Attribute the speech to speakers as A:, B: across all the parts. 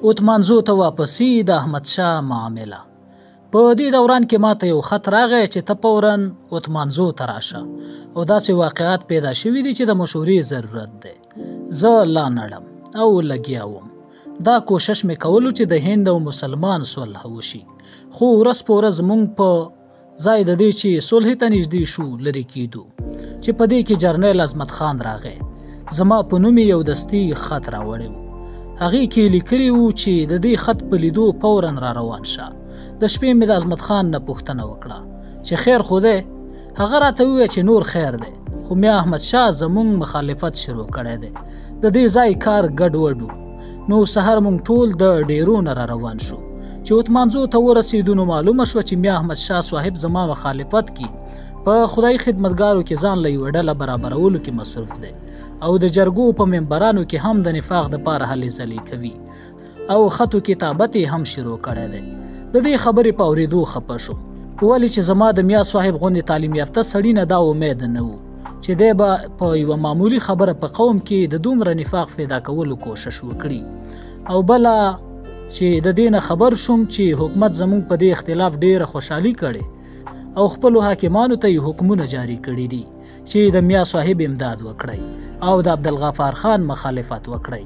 A: اوتمانزو ته واپسي د احمدشاه معامله. په دې دوران کې ماته یو خط راغی چې ته فوراً اوتمانزو ته راشه او داسې واقعات پیدا شوي دي چې د مشورې ضرورت دی. زه لا نړم او لګیا وم. دا کوشش مې کولو چې د هند او مسلمان صلح وشي، خو ورځ په ورځ موږ په ځای د دې چې صلح ته نږدې شو لرې کېدو چې په دې کې جرنیل عظمت خان راغی. زما په نوم یو دستي خط راوړی و. هغې کې لیکلي وو چې د دې خط په لیدو فوراً را روان شه. د شپې مې د عظمت خان نه پوښتنه وکړه چې خیر خو دی. هغه راته وویل چې نور خیر دی، خو میا احمدشاه زموږ مخالفت شروع کړی دی. د دې ځای کار ګډوډ و. نو سهار موږ ټول د ډیرو نه را روان شو. چې اوتمانزو ته ورسېدو نو معلومه شوه چې میا احمدشاه صاحب زما مخالفت کې په خدای خدمتګارو کې ځان له یوه ډله برابرولو کې مصروف دی او د جرګو په ممبرانو کې هم د نفاق دپاره هلې ځلې کوي او خط و کتابت یې هم شروع کړی دی. د دې خبرې په اورېدو خفه شوم، ولې چې زما د میا صاحب غوندې تعلیم یافته سړي نه دا امید نه و چې دی به په یوه معمولي خبره په قوم کې د دومره نفاق پیدا کولو کوشش وکړي. او بله چې د دې نه خبر شوم چې حکومت زموږ په دې اختلاف ډېره خوشحالي کړې او خپلو حاکمانو ته یې حکمونه جاری کړي دي چې د میا صاحب امداد وکړئ او د عبدالغفار خان مخالفت وکړئ.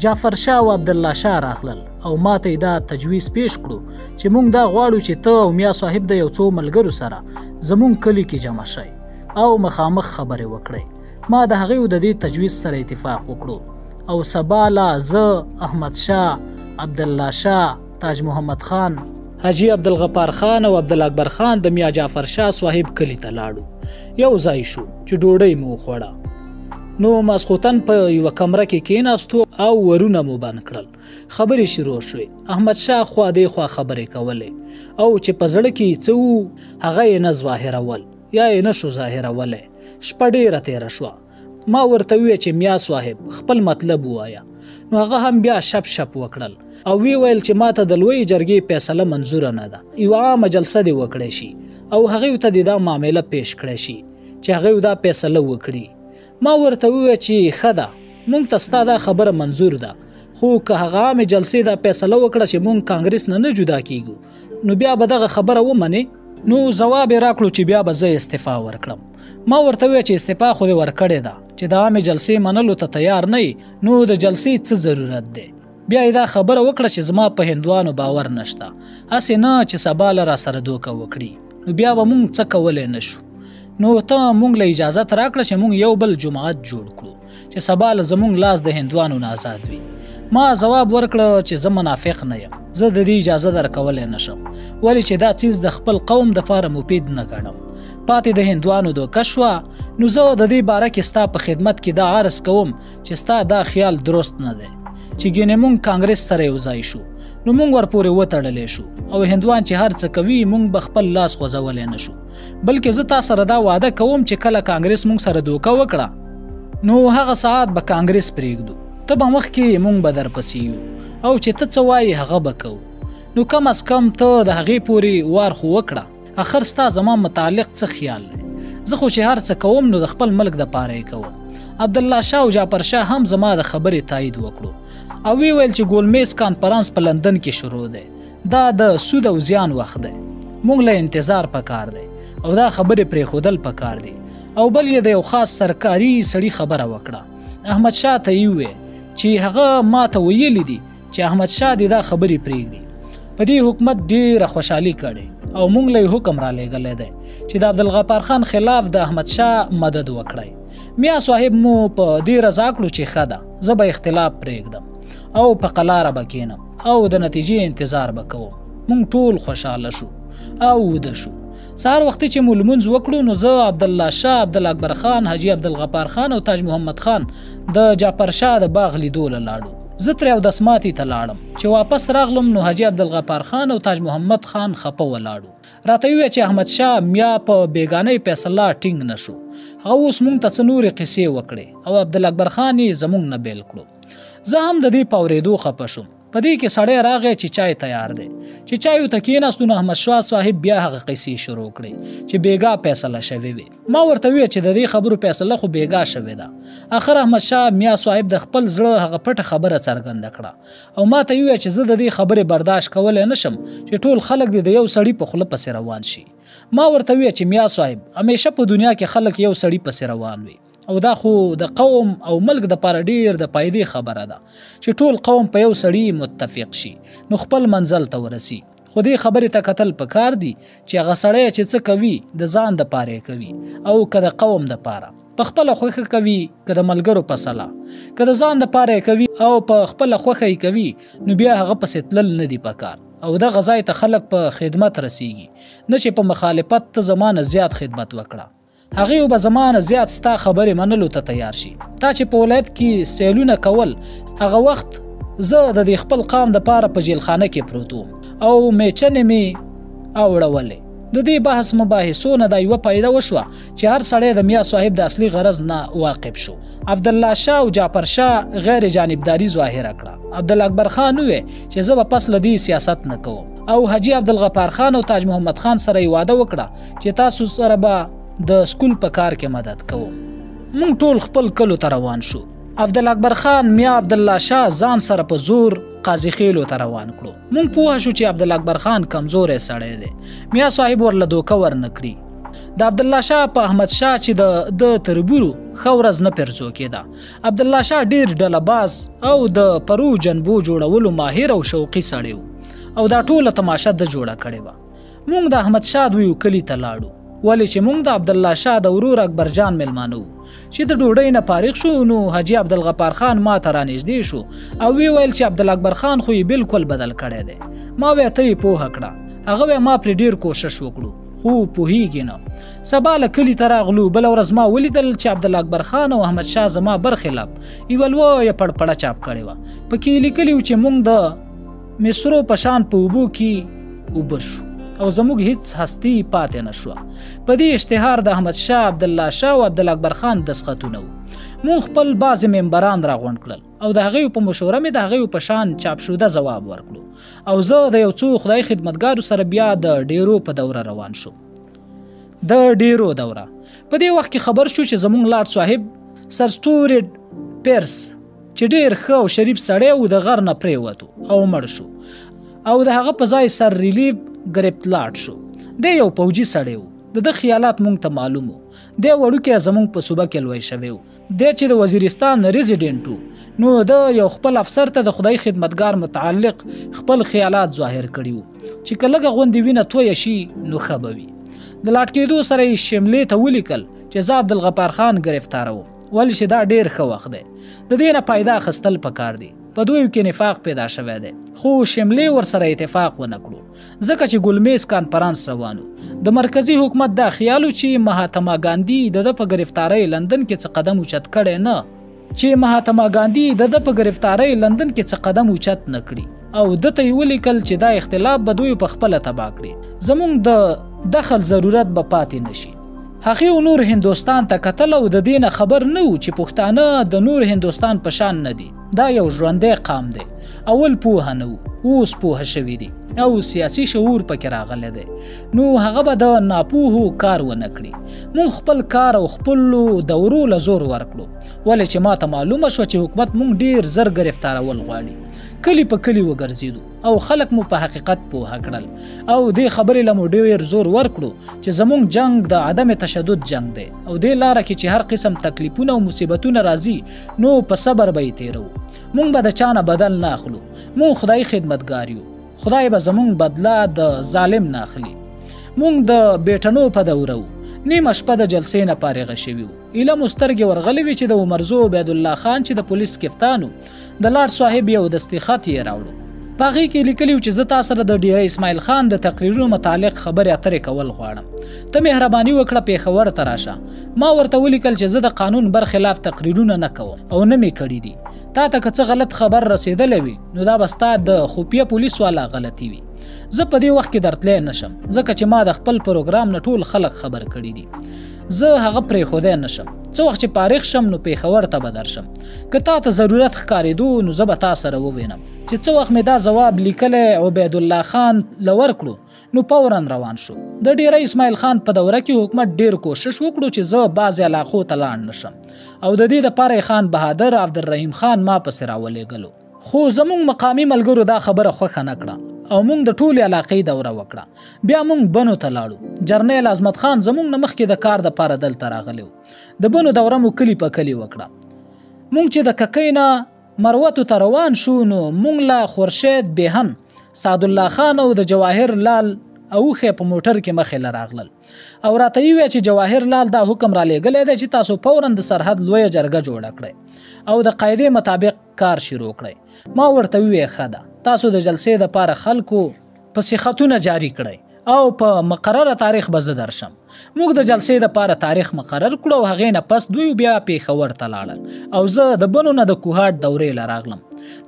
A: جعفر شاه او عبدالله شاه راغلل او ما ته یې دا تجویز پیش کړو چې موږ دا غواړو چې ته او میا صاحب د یو څو ملګرو سره زموږ کلي کې جمع شئ او مخامخ خبرې وکړئ. ما د هغې د دې تجویز سره اتفاق وکړو او سبا لا زه، احمد شاه، عبدالله شاه، تاج محمد خان، حاجی عبدالغفار خان او عبدالاکبر خان د میا جعفر شاه صاحب کلي ته لاړو. یو ځای شو چې ډوډۍ مو وخوړه. نو ماسخوتن په یوه کمره کې کېناستو او ورونه مو بند کړل. خبرې شروع شوې. احمد شاه خوا دې خوا خبرې کولې او چې په زړه کې څه وو هغه یې نه ظاهرول یا یې نه شو ظاهرولی. شپه ډېره تېره شوه. ما ورته وویل چې میا صاحب خپل مطلب ووایه. نو هغه هم بیا شپ شپ وکړل او وی ویل چې ماته د لویې جرګې فیصله منظوره نه ده. یوه عامه جلسه دې وکړی شي او هغې ته دې دا معامله پیش کړی شي چې هغې دا فیصله وکړي. ما ورته وویل چې ښه ده، موږ ته ستا دا خبره منظور ده، خو که هغه عامې جلسې دا فیصله وکړه چې موږ کانګرس نه جدا کیږو نو بیا به دغه خبره ومنې. نو ځواب یې راکړو چې بیا به زه استعفا ورکړم. ما ورته وویل چې استعفا خو دې ورکړې ده، چې د عامې جلسې منلو ته تیار نه یې نو د جلسې څه ضرورت دی. بیا یې دا خبره وکړه چې زما په هندوانو باور نشته، هسې نه چې سبا له را سره دوکه وکړي. نو بیا به موږ څه کولی نه شو. نو ته موږ له اجازت راکړه چې موږ یو بل جماعت جوړ کړو چې سبا له زموږ لاس د هندوانو نه آزاد وي. ما ځواب ورکړه چې زه منافق نه یم، زه د دې اجازه درکولی نه شم، ولې چې دا څیز د خپل قوم دپاره مفید نه ګڼم. پاتې د هندوانو دوکه شوه. نو زه د دې باره کې ستا په خدمت کې دا عرض کوم چې ستا دا خیال درست نه دی چې ګینې موږ کانګرس سره یو ځای شو نو موږ ورپورې وتړلی شو او هندوان چې هر څه کوي موږ به خپل لاس خوځولی نه شو، بلکې زه تا سره دا وعده کوم چې کله کانګرس موږ سره دوکه وکړه نو هغه ساعت به کانګرس پرېږدو، ته به مخکې موږ به درپسې یو او چې ته څه وایې هغه به کوو. نو کم از کم ته د هغې پورې وار خو وکړه. اخر ستا زما متعلق څه خیال دی؟ زه خو چې هر څه کوم نو د خپل ملک دپاره یې کوم. عبدالله شاه او جعفر شاه هم زما د خبرې تایید وکړو او وی ویل چې ګولمیز کانفرانس په لندن کې شروع دی. دا د سود او زیان وخت دی، موږ له انتظار پکار دی او دا خبرې پرېښودل پکار دی. او بل یې د یو خاص سرکاري سړي خبره وکړه. احمد شاه ته یې وویل چې هغه ما ته ویلي دي چې احمد شاه دې دا خبرې پرېږدي. په دې حکومت ډېره خوشحالي کړې او موږ له حکم را لېږلی دی چې د عبدالغفار خان خلاف د احمد شاه مدد وکړئ. میا صاحب مو په دې رضا کړو چې ښه ده، زه به اختلاف پرېږدم او په قلاره به کښېنم او د نتیجې انتظار به کوم. موږ ټول خوشحاله شو او وده شو. سهار وختي چې مو لمونځ وکړو نو زه، عبدالله شاه، عبدالاکبر خان، حاجي عبدالغفار خان او تاج محمد خان د جعفر شاه د باغ لیدو له لاړو. زه ترې اودس ماتي ته لاړم. چې واپس راغلم نو حاجي عبدالغفار خان او تاج محمد خان خپه ولاړو. راته وویل چې احمد شاه میا په بیګانۍ فیصله ټینګ نه شو، هغه اوس موږ ته څه نورې قصې وکړې او عبدالاکبر خان یې زموږ نه بیل کړو. زه هم د دې په اورېدو خپه شوم. په دې کې سړی راغی چې چای تیار دی. چې چای ته کېناستو نو احمدشاه صاحب بیا هغه قصې شروع کړې چې بیګا فیصله شوې وي. ما ورته وویل چې د دې خبرو فیصله خو بیګا شوې ده. اخر احمدشاه میا صاحب د خپل زړه هغه پټه خبره څرګنده کړه او ما ته وویل چې زه د دې خبرې برداشت کولی نشم چې ټول خلک د یو سړي په خوله پسې روان شي. ما ورته وویل چې میا صاحب همیشه په دنیا کې خلک یو سړي پسې روان وي او دا خو د قوم او ملک د پاره ډیر د فائدې خبره ده چې ټول قوم په یو سړي متفق شي نو خپل منزل ته ورسي. خو دې خبرې ته کتل پکار دي چې هغه سړی چې څه کوي د ځان د پاره کوي او که د قوم د پاره په خپل خوخه کوي که د ملګرو په صلاح که د ځان د پاره کوي او په خپل خوخه کوي نو بیا هغه پسې تلل نه دی پکار او د غزای ته خلک په خدمت رسیږي نه چې په مخالفت ته زمانه زیات خدمت وکړه. هغه به زمانه زیات ستا خبرې منلو ته تیار شي. تا چې په ولایت کې سیلونه کول هغه وخت زه د دې خپل قام د پاره په جیلخانه کې پروت وم او میچنې مې اوړولې. د دې بحث مباحثو نه دا یوه فایده وشوه چې هر سړی د میا صاحب د اصلي غرض نه واقف شو. عبدالله شاه او جعفر شاه غیر جانبداري ظاهره کړه. عبدالله اکبر خان وویل چې زه به پس له دې سیاست نه کوم او حاجي عبدالغفار خان او تاج محمد خان سره یې واده وکړه چې تاسو سره به د سکول په کار کې مدد کوم. مونږ ټول خپل کلو ته روان شو. عبدالله اکبر خان میا عبدالله شاه ځان سره په زور قاضي خیلو ته روان کړو. مونږ پوه شو چې عبدالله اکبر خان کمزوری سړی دی. میا صاحب ورله دوکه ورنه کړي. د عبدالله شاه په احمد شاه چې د تربورو ښه ورځ نه پرزو کېده. عبدالله شاه ډیر ډلهباز او د پرو جنبو جوړولو ماهر او شوقي سړی و او دا ټوله تماشه د جوړه کړې وه. مونږ د احمد شاه دوی کلي ته لاړو ولې چې مونږ د عبدالله شاه د ورور اکبر جان مېلمانه وو. چې د ډوډۍ نه فارغ شو نو حاجي عبدالغفار خان ما ته رانږدې شو او وی ویل چې عبدالله اکبر خان خو یې بالکل بدل کړی دی. ما وی ته یې پوهه کړه. هغه وی ما پرې ډیر کوشش وکړو خو پوهیږي نه. سبا له کلي ته راغلو. بله ورځ ما ولیدل چې عبدالله اکبر خان او احمد شاه زما برخلاف یوه لویه پړپړه چاپ کړې وه. پکې لیکلي و چې مونږ د مصرو په شان په اوبو کې اوبه شو او زموږ هیڅ هستی پاتې نشوه. په دې اشتهار د احمد شاه، عبدالله شاه او عبدالله اکبر خان دستخطونه وو. مونږ خپل بعضې ممبران راغونډ کړل او د هغوی په مشوره مې د هغوی په شان چاپ شوده ځواب ورکړو او زه د یو څو خدای خدمتګارو سره بیا د ډیرو په دوره روان شو. د ډیرو دوره په دې وخت کې خبر شو چې زموږ لاډ صاحب سر سټوري پیرس چې ډیر ښه او شریف سړی و د غر نه پرېوتو او مړ شو او د هغه په ځای سر ریلیف ګریفت لاټ شو. دی یو پوجي سړی و. د خیالات مونږ ته معلوم وو. دی وړوکی زمونږ په صوبه کې لوی شوی و. دی چې د وزیرستان ریزیډنټ و نو د یو خپل افسر ته د خدای خدمتګار متعلق خپل خیالات ظاهر کړي وو چې که لږه غوندې وینه تویه شي نو ښه به وي. د لاټ کېدو سره یې شملې ته ولیکل چې زه عبدالغفار خان ګرفتاروم ولې چې دا ډیر ښه وخت دی. د دې نه فایده اخیستل پکار دی. په دوی کې نفاق پیدا شوی دی خو شملې ورسره اتفاق ونه کړو ځکه چې ګلمیز کانفرانس روانو. د مرکزی حکومت دا خیالو چې مهاتما ګاندي د په گرفتاری لندن کې څه قدم اوچت کړی نه چې مهاتما ګاندي د په گرفتاری لندن کې څه قدم اوچت نه کړي او د ته ولیکل چې دا اختلاف به دوی په خپل تبا کړي. زمونږ د دخل ضرورت به پاتې نشي. هغه نور هندوستان ته کتل او د دینه خبر نه و چې پښتانه د نور هندوستان په شان نه دي. دا یو ژوندی قام دی. اول پوهه نه و اوس پوهه شوي دي او سیاسي شعور پکې راغلی دی نو هغه به د ناپوهو کار ونه کړي. مونږ خپل کار او خپلو دورو له زور ورکړو ولې چې ما ته معلومه شوه چې حکومت مونږ ډیر زر ګرفتارول غواړي. کلی په کلی وګرځېدو او خلک مو په حقیقت پوهه کړل او دې خبرې له مو ډیر زور ورکړو چې زمونږ جنگ د عدم تشدد جنگ دی او دې لاره کې چې هر قسم تکلیفونه او مصیبتونه راځي نو په صبر به یې تیرو. مونږ به د چانه بدل نه اخلو. مونږ خدای خدمتګار یو. خدای به زمونږ بدله د ظالم نه اخلي. مونږ د بیټنو په دوره وو. نیمه شپه د جلسې نه فارغه شوي وو. ایله مو سترګې ورغلې وې چې د عمرزو عبیدالله خان چې د پولیس کپتان و د لاډ صاحب یو دستي خط یې راوړو. په هغې کې لیکلي و چې زه تا سره د ډیره اسماعیل خان د تقریرونو متعلق خبرې اترې کول غواړم. ته مهرباني وکړه پېښور ته راشه. ما ورته ولیکل چې زه د قانون برخلاف تقریرونه نه کوم او نه مې کړي دي. تا ته که څه غلط خبر رسېدلی وي نو دا به ستا د خفیه پولیس والا غلطي وي. زه په دې وخت کې درتلی نشم ځکه چې ما د خپل پروګرام نه ټول خلک خبر کړي دي. زه هغه پرېښودی نشم. څه وخت چې فارغ شم نو پېښور ته به درشم. که تا ته ضرورت ښکارېدو نو زه به تا سره ووینم. چې څه وخت مې دا ځواب لیکلی عبیدالله خان له ورکړو نو فوراً روان شو. د ډیره اسماعیل خان په دوره کې حکومت ډیر کوشش وکړو چې زه بعضې علاقو ته لاړ نشم او د دې دپاره خان بهادر عبدالرحیم خان ما پسې راولېږلو. خو زمونږ مقامي ملګرو دا خبره خوښه نه کړه او مونږ د ټولې علاقې دوره وکړه. بیا مونږ بنو ته لاړو. جرنیل عظمت خان زمونږ نه مخکې د کار دپاره دلته راغلی و. د بنو دوره مو کلي په کلي وکړه. مونږ چې د ککۍ نه مروتو ته روان شو نو مونږ له خورشید بیهن، سعدالله خان او د جواهر لال اوښې په موټر کې مخې له راغلل او راته یې وویل چې جواهر لال دا حکم را لیږلی دی چې تاسو فوراً د سرحد لویه جرګه جوړه کړئ او د قاعدې مطابق کار شروع کړئ. ما ورته وویل ښه ده، تاسو د جلسې دپاره خلکو پسې خطونه جاري کړئ او په مقرره تاریخ به زه درشم. موږ د جلسې دپاره تاریخ مقرر کړو او هغې نه پس دوی بیا پېښور ته لاړل او زه د بنو نه د کوهاټ دورې له راغلم.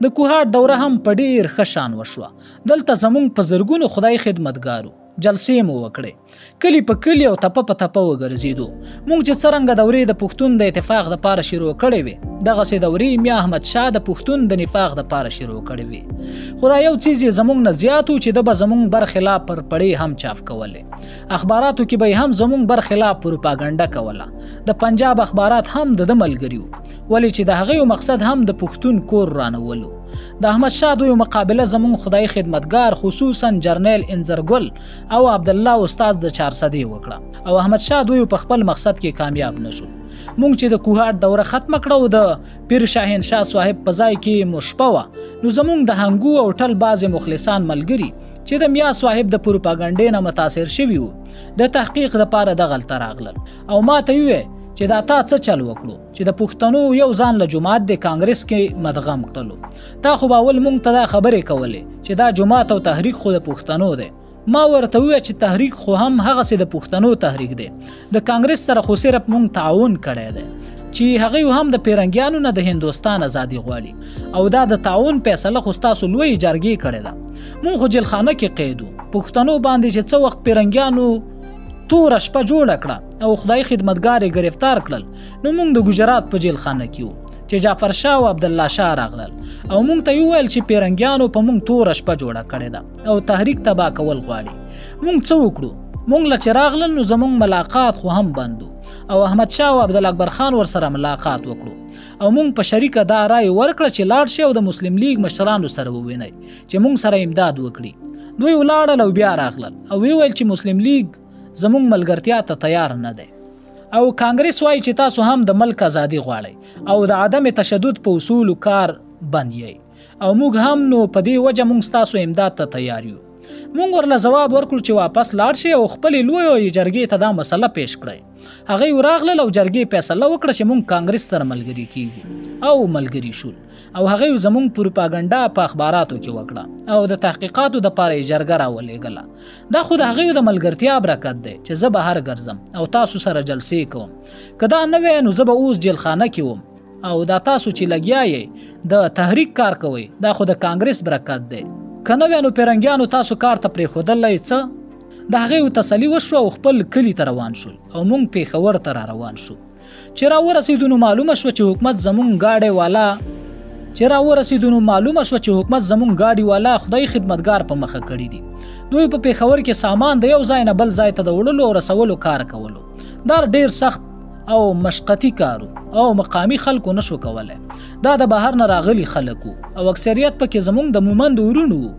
A: د کوهاټ دوره هم په ډیر ښه شان وشوه. دلته زمونږ په زرګونو خدای خدمتګارو جلسې مو وکړې. کلی په کلی او تپه په تپه وګرځېدو. موږ چې څرنګه دورې د پښتون د اتفاق دپاره شروع کړې وې دغسې دورې میا احمد شاه د پښتون د نفاق دپاره شروع کړې وې. خو دا یو څیز یې زمونږ نه زیات و چې ده به زمونږ برخلاف پر پړې هم چاپ کولې. اخباراتو کې به یې هم زمونږ برخلاف پروپاګنډه کوله. د پنجاب اخبارات هم د ده ملګري وو ولې چې د هغې مقصد هم د پښتون کور رانولو. د احمد شاه دوی مقابله زمونږ خدای خدمتګار خصوصا جرنیل انځرګل او عبدالله استاد د 400 وکړه او احمد شاه دوی په خپل مقصد کې کامیاب نشو. مونږ چې د کوهاټ دوره ختمه کړه او د پیر شاهین شاه صاحب په ځای کې مو شپه وه نو زمونږ د هنګو او ټل بعضې مخلصان ملګري چې د میا صاحب د پروپاګنډې نه متاثر شوي وو د تحقیق دپاره دغلته راغلل او ما ته وویل چې دا تا څه چل وکړو چې د پښتنو یو ځان له جماعت د کانګرس کې مدغم کړلو. تا خو به اول مونږ ته دا خبرې کولې چې دا جماعت او تحریک خو د پښتنو دی. ما ورته وویل چې تحریک خو هم هغسې د پښتنو تحریک دی. د کانګرس سره خو صرف مونږ تعاون کړی دی چې هغوی هم د پیرنګیانو نه د هندوستان ازادي غواړي او دا د تعاون فیصله خو ستاسو لوی جرګې کړې ده. مونږ خو جلخانه کې قید وو. پښتنو باندې چې څه وخت پیرنګیانو توره شپه جوړه کړه او خدای خدمتګار یې ګرفتار کړل نو موږ د ګجرات په جیلخانه کې وو چې جعفر شاه او عبدالله شاه راغلل او موږ ته یې وویل چې پیرنګیانو په موږ توره شپه جوړه کړې ده او تحریک تباه کول غواړي. موږ څه وکړو؟ موږ له چې راغلل نو زموږ ملاقات خو هم بند او احمد شاه او عبدالاکبر خان ورسره ملاقات وکړو او موږ په شریکه دا رای ورکړه چې لاړ شي او د مسلم لیگ مشرانو سره ووینئ چې موږ سره امداد وکړي. دوی ولاړل او بیا راغلل او ویل چې مسلم لیگ زمونږ ملګرتیا ته تیار نه دی او کانګرس وایي چې تاسو هم د ملک ازادي غواړئ او د عدم تشدد په اصولو کار بند یې او موږ هم نو په دې وجه موږ ستاسو امداد ته تیار یو. موږ ورله ځواب ورکړو چې واپس لاړ شي او خپلې لویې جرګې ته دا مسله پیش کړئ. هغوی راغلل او جرګې فیصله وکړه چې موږ کانګرس سره ملګري کیږو او ملګري شول او هغوی زموږ پروپاګنډه په اخباراتو کې وکړه او د تحقیقاتو دپاره یې جرګه راولېږله. دا خو د هغوی د ملګرتیا برکت دی چې زه بهر ګرځم او تاسو سره جلسې کوم. که دا نه وی نو زه به اوس جیلخانه کې وم او دا تاسو چې لګیا یې د تحریک کار کوئ دا خو د کانګرس برکت دی. که نه وی نو پیرنګیانو تاسو کار ته پرېښودلی څه؟ د هغوی تسلي وشوه او خپل کلي ته روان شول او موږ پېښور ته را روان شو. چې را ورسېدو نو معلومه شوه چې حکومت زموږ ګاډي والا خدای خدمتګار په مخه کړي دي. دوی په پېښور کې سامان د یو ځای نه بل ځای ته د وړلو او رسولو کار کولو. دا ډیر سخت او مشقتي کارو او مقامی خلکو نشو کولی. دا د بهر نه راغلي خلکو او اکثریت پکې زموږ د مومند ورونو وو.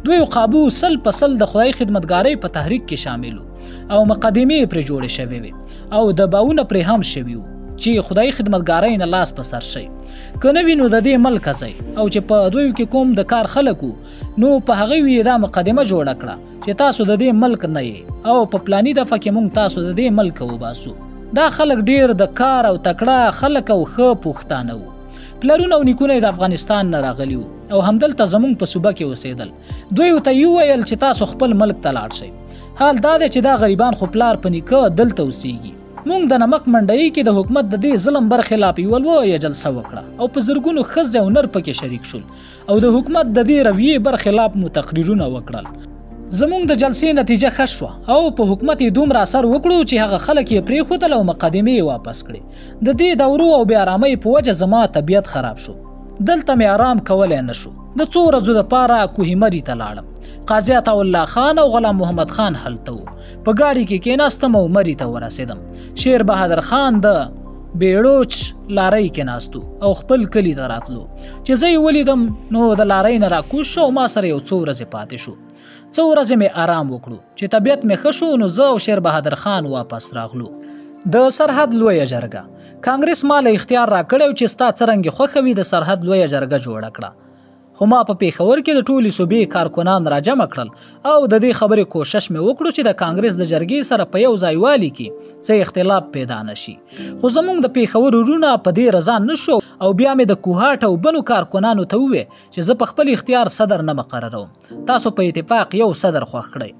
A: دوی قابو سل په سل د خدای خدمتګارۍ په تحریک کې شامل او مقدمې پرې جوړې شوې وې او دباونه پرې هم شوي وو چې خدای خدمتګارۍ نه لاس په سر شي. که نه وي نو د دې ملک ځئ او چې په دوی کې کوم د کار خلکو نو په هغوی یې دا مقدمه جوړه کړه چې تاسو د دې ملک نه یې او په پلاني دفعه کې موږ تاسو د دې ملک وباسو. دا خلک ډیر د کار او تکړه خلک او ښه پښتانه وو. پلرونه او نیکونه د افغانستان نه راغلي وو او همدلته زموږ په صوبه کې اوسېدل. دوی ورته وویل چې تاسو خپل ملک ته لاړ شئ. حال دا دی چې دا غریبان خو پلار په نیکه دلته اوسېږي. موږ د نمک منډۍ کې د حکومت د دې ظلم برخلاف یوه لویه جلسه وکړه او په زرګونو ښځې او نر پکې شریک شول او د حکومت د دې رویې برخلاف مو تقریرونه وکړل. زمونږ د جلسې نتیجه ښه شوه او په حکومت یې دومره اثر وکړو چې هغه خلک یې پرېښودل او مقدمې یې واپس کړې. د دې دورو او بې ارامۍ په وجه زما طبیعت خراب شو. دلته مې آرام کولی نه شو. د څو ورځو دپاره کوهیمري ته لاړم. قاضي عطاالله خان او غلام محمد خان هلته وو. په ګاډي کې کېناستم او مري ته ورسېدم. شیر بهادر خان د بیړوچ لارۍ کې ناستو او خپل کلي ته راتلو. چې زه یې ولیدم نو د لارۍ نه راکوز شو او ما سره یو څو ورځې پاتې شو. څو ورځې مې آرام وکړو. چې طبیعت مې ښه شو نو زه او شیر بهادر خان واپس راغلو. د سرحد لویه جرګه کانګرس ما له اختیار راکړی چې ستا څرنګې خوښه وي د سرحد لویه جرګه جوړه کړه. خو ما په پېښور کې د ټولې صوبې کارکنان راجمع کړل او د دې خبرې کوشش مې وکړو چې د کانګرس د جرګې سره په یو ځای والي کې څه اختلاف پیدا نه شي. خو زموږ د پېښور وروڼه په دې رضا نه شو او بیا مې د کوهاټ او بنو کارکنانو ته وویل چې زه په خپل اختیار صدر نه مقرروم. تاسو په اتفاق یو صدر خوښ کړئ.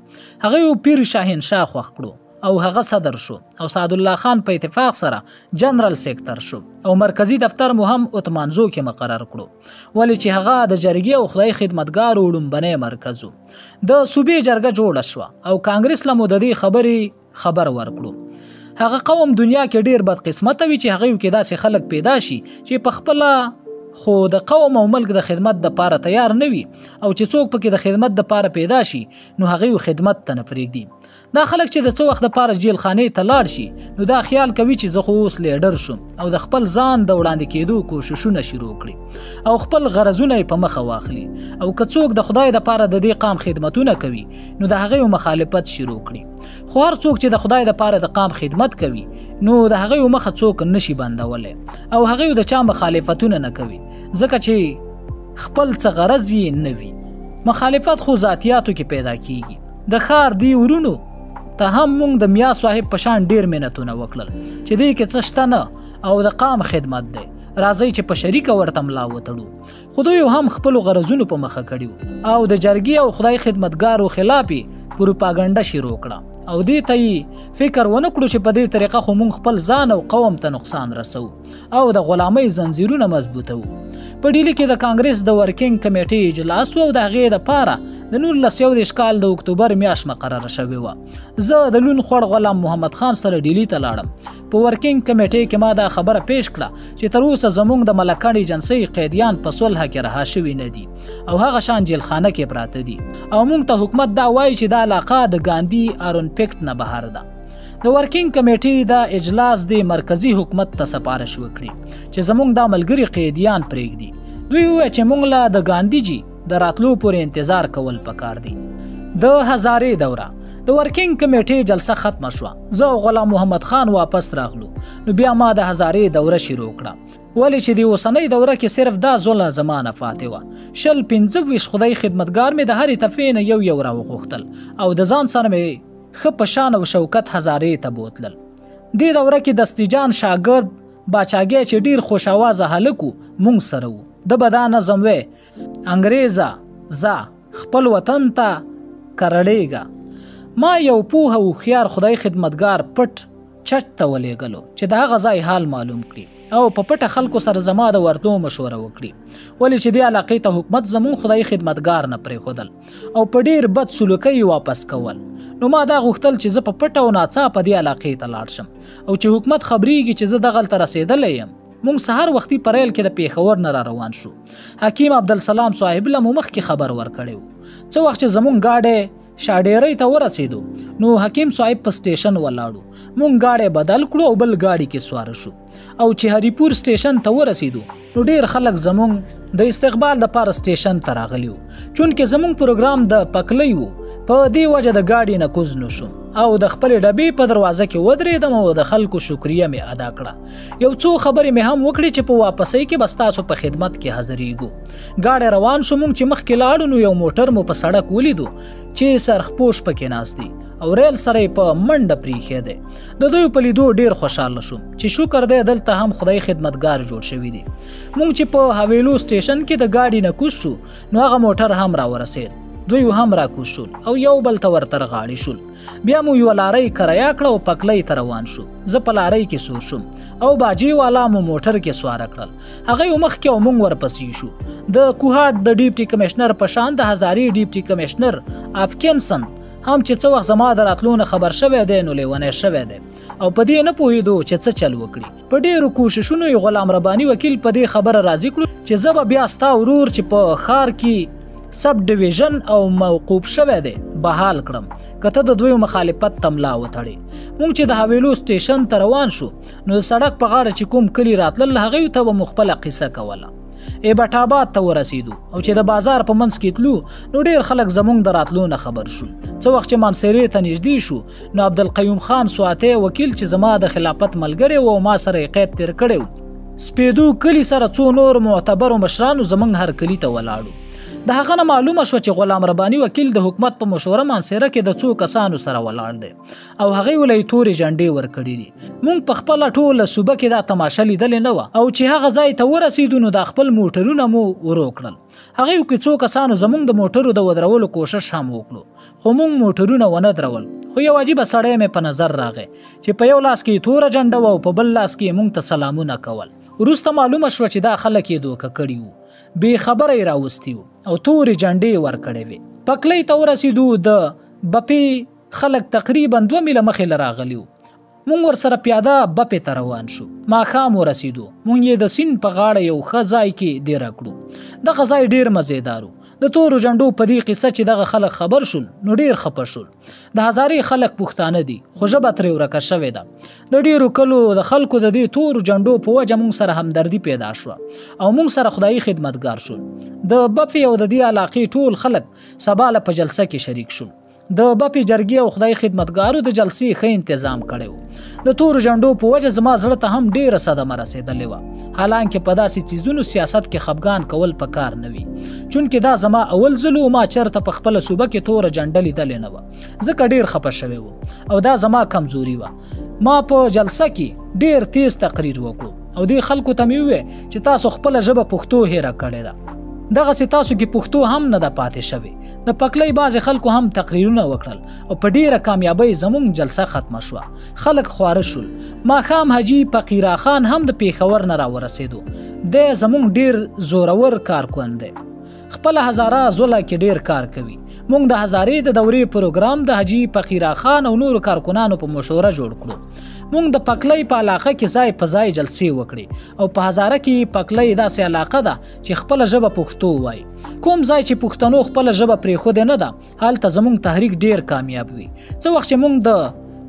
A: هغه یو پیر شاهنشاه خوښ کړو او هغه صدر شو او سعدالله خان په اتفاق سره جنرال سیکټر شو او مرکزی دفتر مو هم اتمانزو کې مقرر کړو ولې چې هغه د جرګې او خدای خدمتګارو لومبنی مرکز و. د صوبې جرګه جوړه شوه او کانګرس له مو د دې خبرې خبر ورکړو. هغه قوم دنیا کې ډیر بدقسمته وي چې هغه کې داسې خلک پیدا شي چې په خپله خو د قوم او ملک د خدمت د پاره تیار نه وي او چې څوک پکې د خدمت د پاره پیدا شي نو هغه خدمت ته نه پرېږدي. دا خلک چې د څو وخت لپاره جیل خانې ته لاړ شي نو دا خیال کوي چې زه خو اوس لیډر شم او د خپل ځان د وړاندې کېدو کوششونه شروع کړي او خپل غرضونه یې په مخه واخلي او که څوک د خدای دپاره د دې قام خدمتونه کوي نو د هغې مخالفت شروع کړي. خو هر څوک چې د خدای دپاره د قام خدمت کوي نو د هغې مخه څوک نشي بندولی او هغې د چا مخالفتونه نه کوي ځکه چې خپل څه غرض یې نه وي. مخالفت خو ذاتیاتو کې پیدا کیږي. د ښار دی ورونو ته هم مونږ د میا صاحب په شان ډیر منتونه وکړل چې دې کې څه شته نه او د قام خدمت دی. راځئ چې په شریکه ورته ملا وتړو. خو دوی هم خپلو غرضونو په مخه کړي او د جرګې او خدای خدمتګارو خلاف پروپاګاندا شروع کړه او دې ته یې فکر ونه کړو چې په دې طریقه خو مونږ خپل ځان او قوم ته نقصان رسو او د غلامۍ زنځیرونه مضبوطو. په ډیلي کې د کانګرس د ورکینګ کمیټې اجلاس و او د هغې دپاره د 1914 کال د اکتوبر میاشت مقرره شوې وه. زه د لون خوړ غلام محمد خان سره ډیلي ته لاړم. په ورکینګ کمیټې کې ما دا خبره پیش کړه چې تر اوسه زموږ د ملکڼ ایجنسۍ قیدیان په صلح کې رها شوي نه دي او هغه شان جیل خانه کې پراته دي او موږ ته حکومت دا وایي چې دا علاقه د ګاندي آرون پیکټ نه بهر ده. د ورکینګ کمیټې دا اجلاس د مرکزی حکومت ته سپارش وکړي چې زموږ دا ملګري قیدیان پرېږدي. دوی وویل چې موږ له د ګاندي جي د راتلو پورې انتظار کول پکار دي. د هزارې دوره د ورکینګ کمیټې جلسه ختمه شوه. زه او غلام محمد خان واپس راغلو نو بیا ما د هزارې دوره شروع کړه ولې چې د اوسنۍ دوره کې صرف دا زوله زمانه فاتې وه. 25 خدای خدمتګار مې د هرې تفې نه یو راوغوښتل او د ځان سره مې ښه په شان او شوکت هزارې ته بوتلل. دې دوره کې دستیجان شاګرد باچاګی چې ډیر خوش آوازه هلک و مونږ سره و. د به دا نظم وی انګریزه زه خپل وطن ته کرړېږه. ما یو پوه او خيار خدای خدمتګار پټ چټ ته ولېږلو چې د هغه ځای حال معلوم کړي او په پټه خلکو سره زما د ورتلو مشوره وکړي ولې چې دې علاقې ته حکومت زمون خدای خدمتګار نه پرېښودل او په ډیر بد سلوکۍ واپس کول. نو ما دا غوښتل چې زه په پټه او ناڅاپه دې علاقې ته لاړ شم او چې حکومت خبرېږي چې زه دغلته رسېدلی یم. مونږ سهار وختي په ریل کې د پېښور نه را روان شو. حکیم عبدالسلام صاحب له مو مخکې خبر ورکړی و. څه وخت چې زمونږ گاډی شاډېرۍ ته ورسېدو نو حکیم صاحب په سټیشن ولاړو. مونږ گاډی بدل کړو او بل گاډي کې سواره شو او چې هریپور سټیشن ته ورسېدو نو ډیر خلک زمونږ د استقبال لپاره سټیشن ته راغلي وو. چونکې زمونږ پروګرام د پکلۍ و په دې وجه د گاډي نه کوز نه شوم او د خپل ډبې په دروازه کې ودرېدم او د خلکو شکریه مې ادا کړه. یو څو خبرې مې هم وکړې چې په واپسۍ کې بس تاسو په خدمت کې حاضرېږو. گاډی روان شو. مونږ چې مخکې لاړو نو یو موټر مو په سړک ولیدو چې سرخپوش پکې ناست دي او ریل سره په منډه پریښی دی. د دوی په لیدو ډیر خوشاله شوم چې شکر دی دلته هم خدای خدمتګار جوړ شوی دی. مونږ چې په حویلو سټیشن کې د گاډي نه کوز شو نو هغه موټر هم را ورسېد. دوی هم راکوز شول او یو بل ته ورته غاړې شول. بیا مو یوه لارۍ کرایه کړه او پکلۍ ته روان شو. زه په لارۍ کې سور شوم او باجې والا مو موټر کې سواره کړل. هغوی مخکې او موږ ورپسې شو. د کوهاټ د ډیپټي کمشنر په شان د هزارې ډیپټي کمشنر افکنسن هم چې څه وخت زما د راتلو نه خبر شوی دی نو لیونی شوی دی او په دې نه پوهېدو چې څه چل وکړي. په ډېرو کوششونو یې غلام رباني وکیل په دې خبره راضي کړو چې زه به بیا ستا ورور چې په ښار کې سب ډیویژن او موقوف شوی دی بحال کړم که ته د دوی مخالفت ته ملا وتړې. موږ چې د حویلو سټیشن ته روان شو نو د سړک په غاړه چې کوم کلي راتلل هغوی ته به مو خپله قصه کوله. ایبټ آباد ته ورسېدو او چې د بازار په منځ کې تلو نو ډېر خلک زموږ د راتلو نه خبر شول. څه وخت چې مانسیرې ته نږدې شو نو عبدالقیوم خان سواتی وکیل چې زما د خلافت ملګری و او ما سره یې قید تېر کړی و سپېدو کلي سره څو نور معتبرو مشرانو زموږ هر کلي ته ولاړو. د هغه نه معلومه شوه چې غلام رباني وکیل د حکومت په مشوره مانسیره کې د څو کسانو سره ولاړ دی او هغوی ول یې تورې جنډې ورکړي دي. موږ په خپله ټوله صوبه کې دا تماشه لیدلې نه وه او چې هغه ځای ته ورسېدو نو دا خپل موټرونه مو ورو کړل. هغوی کې څو کسانو زموږ د موټرو د ودرولو کوشش هم وکړو خو موږ موټرونه ونه درول. خو یو عجیبه سړی مې په نظر راغی چې په یو لاس کې توره جنډه وه او په بل لاس کې موږ ته سلامونه کول. وروسته معلومه شوه چې دا خلک یې دوکه کړي وو. بې خبره یې راوستي وو او تورې جنډې ورکړې وې. پکلۍ ته ورسېدو د بپې خلک تقریبا 2 میله مخې له راغلي وو. مونږ ورسره پیاده بپې ته روان شو. ماښام ورسېدو. مونږ یې د سیند په غاړه یو ښه ځای کې دېره کړو. دغه ځای ډېر مزېدار و. د تورو جنډو په دې قصه چې دغه خلک خبر شول نو ډېر خفه شول. د هزارې خلک پښتانه دي خو ژبه ترې ورکه شوې ده. د ډېرو کلو د خلکو د دې تورو جنډو په وجه موږ سره همدردي پیدا شوه او موږ سره خدایي خدمتګار شول. د بپې او د دې علاقې ټول خلک سبا له په جلسه کې شریک شول. د بپې جرګې او خدای خدمتګارو د جلسې ښه تنظیم کړی و. د تورو جنډو په وجه زما زړه ته هم ډېره صدمه رسېدلې وه. حالانکه په داسې څیزونو سیاست کې خفګان کول پکار نه وي چونکې دا زما اول ځل و ما چېرته په خپله صوبه کې توره جنډه لیدلې نه وه ځکه ډېر خفه شوی وم او دا زما کمزوري وه. ما په جلسه کې ډېر تیز تقریر وکړو او دې خلکو ته مې وویل چې تاسو خپله ژبه پښتو هېره کړې ده. دغسې تاسو کې پښتو هم نه ده پاتې شوې. د پکلۍ بعضې خلکو هم تقریرونه وکړل او په ډېره کامیابۍ زموږ جلسه ختمه شوه. خلک خواره شول. ماښام حاجي فقیرا خان هم د پېښور نه راورسېدو. دی زموږ ډېر زورور کارکوند دی. خپله هزاره زوله کې ډېر کار کوي. موږ د هزارې د دورې پروګرام د حاجي فقیرا خان او نورو کارکنانو په مشوره جوړ کړو. موږ د پکلۍ په علاقه کې ځای په ځای جلسې وکړې او په هزاره کې پکلۍ داسې علاقه ده چې خپله ژبه پښتو وایي. کوم ځای چې پښتنو خپله ژبه پرېښودې نه ده هلته زموږ تحریک ډېر کامیاب وي. څه وخت چې موږ د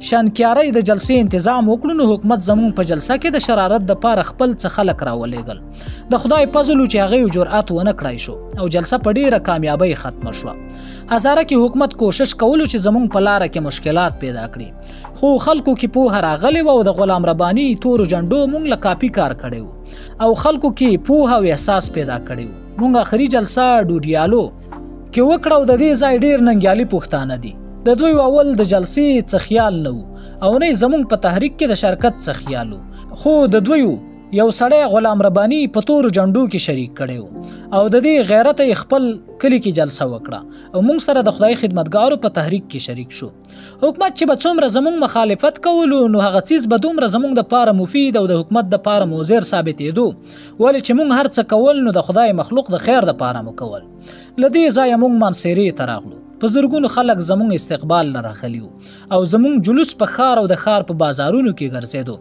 A: شانکیارۍ د جلسې تنظیم وکړو نو حکومت زموږ په جلسه کې د شرارت دپاره خپل څه خلک راولېږل. د خدای فضل و چې هغوی جرأت ونه کړی شو او جلسه په ډېره کامیابۍ ختمه شوه. هزاره کې حکومت کوشش کولو چې زموږ په لاره کې مشکلات پیدا کړي خو خلکو کې پوهه راغلې وه او د غلام رباني تورو جنډو موږ له کاپي کار کړی و او خلکو کې پوهه او احساس پیدا کړی و. موږ آخري جلسه ډوډیالو کې وکړه او د دې ځای ډېر ننګیالي پښتانه دي. د دوی اول د جلسې څه خیال نه و او نه زموږ په تحریک کې د شرکت څه خیال و خو د دوی یو سړی غلام رباني په تورو جنډو کې شریک کړی و او د دې غیرت یې خپل کلي کې جلسه وکړه او موږ سره د خدای خدمتګارو په تحریک کې شریک شو. حکومت چې به څومره زموږ مخالفت کولو نو هغه څیز به دومره زموږ دپاره مفید او د حکومت دپاره مضر ثابتېدو ولې چې موږ هر څه کول نو د خدای مخلوق د خیر دپاره مو کول. له دې ځایه موږ مانسیرې ته راغلو. په زرګونو خلک زموږ استقبال نه راغلي او زموږ جلوس په ښار او د ښار په بازارونو کې ګرځېدو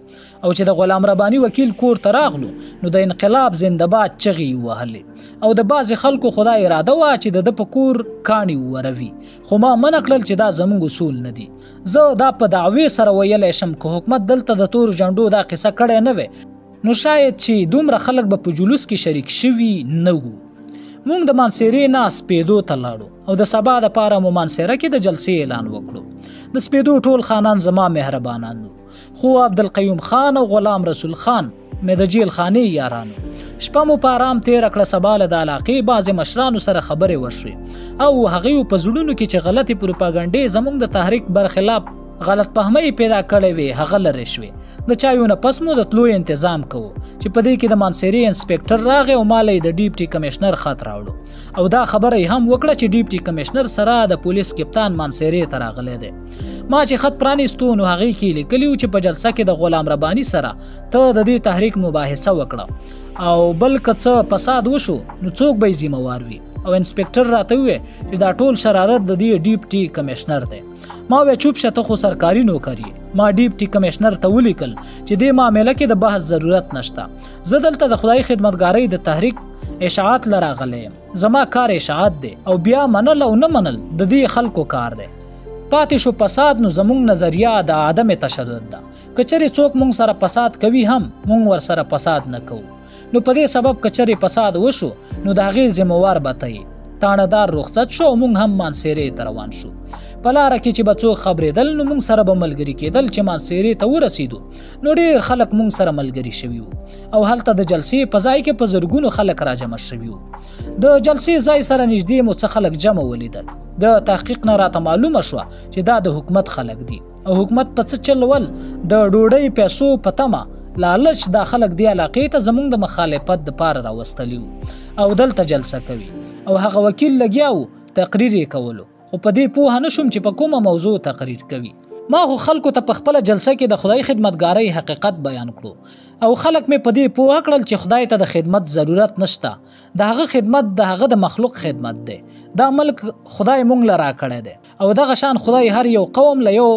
A: او چې د غلام رباني وکیل کور ته راغلو نو د انقلاب زنده‌باد چغې ووهلې او د بعضې خلکو خدا اراده وه چې د ده په کور کاڼي ووروي خو ما منع کړل چې دا زموږ اصول نه دي. زه دا په دعوې سره ویلی شم که حکومت دلته د تورو جنډو دا قصه کړې نه وی نو شاید چې دومره خلک به په جلوس کې شریک شوي نه وو. موږ د مانسیرې نه سپېدو ته لاړو او د سبا دپاره مو مانسیره کې د جلسې اعلان وکړو. د سپېدو ټول خانان زما مهربانان وو خو عبدالقیوم خان او غلام رسول خان مې د جیل خانې یارانو. شپه مو په ارام تېره کړه. سبا له د علاقې بعضې مشرانو سره خبرې وشوې او هغوی په زړونو کې چې غلطې پروپاګنډې زموږ د تحریک برخلاف غلط فهمي پیدا کړې وي هغه لرې شوې. د چایو نه پس مو د تلو تنظیم کوو چې په دې کې د مانسیري انسپکټر راغی او مال د ډیپټي کمشنر خط راوړو او دا خبره هم وکړه چې ډیپټي کمشنر سره د پولیس کپتان مانسیري ته راغلی دی. ما چې خط پرانیستو نو هغې کې لیکلي و چې په جلسه کې د غلام رباني سره ته د دې تحریک مباحثه وکړه او بل که څه فساد وشو نو څوک به یې ذمهوار وي. او انسپکټر راته وویل چې دا ټول شرارت د دې ډیپټي کمشنر دی. ما وی چوپ شه ته خو سرکاري نوکر یې. ما ډیپټي کمشنر ته ولیکل چې دې معامله کې د بحث ضرورت نشته. زه دلته د خدای خدمتګارۍ د تحریک اشاعت لراغلی یم. زما کار اشاعت دی او بیا منل او نه منل د دې خلکو کار دی. پاتې شو فساد نو زمونږ نظریه د عدم تشدد ده. که چېرې څوک مونږ سره فساد کوي هم مونږ ورسره فساد نه کوو. نو په دې سبب که چېرې فساد وشو نو د هغې ذمهوار به ته یې. تاڼهدار رخصت شو او مونږ هم مانسیرې ته روان شو. په لاره کې چې به څوک خبرېدل نو مونږ سره به ملګري کېدل. چې مانسیرې ته ورسېدو نو ډېر خلک مونږ سره ملګري شوي وو او هلته د جلسې په ځای کې په زرګونو خلک راجمع شوي وو. د جلسې ځای سره نږدې مو څه خلک جمع ولیدل. د تحقیق نه راته معلومه شوه چې دا د حکومت خلک دي او حکومت په څه چلول د ډوډۍ پیسو په تمه لالچ دا خلک دی علاقې ته زمونږ د مخالفت دپاره راوستلي وو او دلته جلسه کوي او هغه وکیل لګیا و تقریر یې کولو. خو په دې پوهه نه شوم چې په کومه موضوع تقریر کوي. ما خو خلکو ته په خپله جلسه کې د خدای خدمتګارۍ حقیقت بیان کړو او خلک مې په دې پوه کړل چې خدای ته د خدمت ضرورت نشته. د هغه خدمت د هغه د مخلوق خدمت دی. دا ملک خدای مونږ له راکړی دی او دغه شان خدای هر یو قوم له یو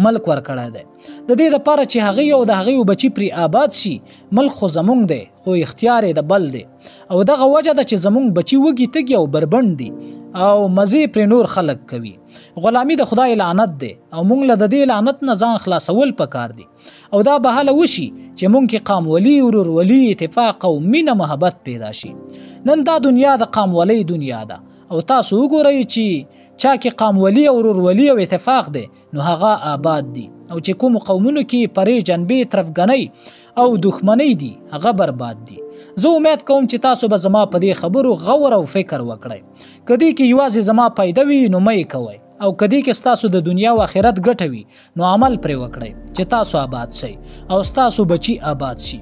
A: ملک ورکړی دی. د دې دپاره چې هغې او د هغې بچي پرې آباد شي. ملک خو زمونږ دی خو اختیار یې د بل دی او دغه وجه ده چې زمونږ بچي وږي تږي او بربند دي او مزې پرې نور خلک کوي. غلامي د خدای لعنت دی او مونږ له د دې لعنت نه ځان خلاصول پکار دي او دا به هله وشي چې مونږ کې قامولي ورورولي اتفاق او مینه محبت پیدا شي. نن دا دنیا د قامولۍ دنیا ده او تاسو وګورئ چې چا کې قامولي او ورورولي او اتفاق دی نو هغه آباد دي او چې کوم قومونو کې پرې جنبې طرفګنۍ او دښمنۍ دي هغه برباد دي. زه امید کوم چې تاسو به زما په دې خبرو غور او فکر وکړئ. که دې کې یوازې زما فایده وي نو مه یې کوئ او که دې کې ستاسو د دنیا او آخرت ګټه وي نو عمل پرې وکړئ چې تاسو آباد شئ او ستاسو بچي آباد شي.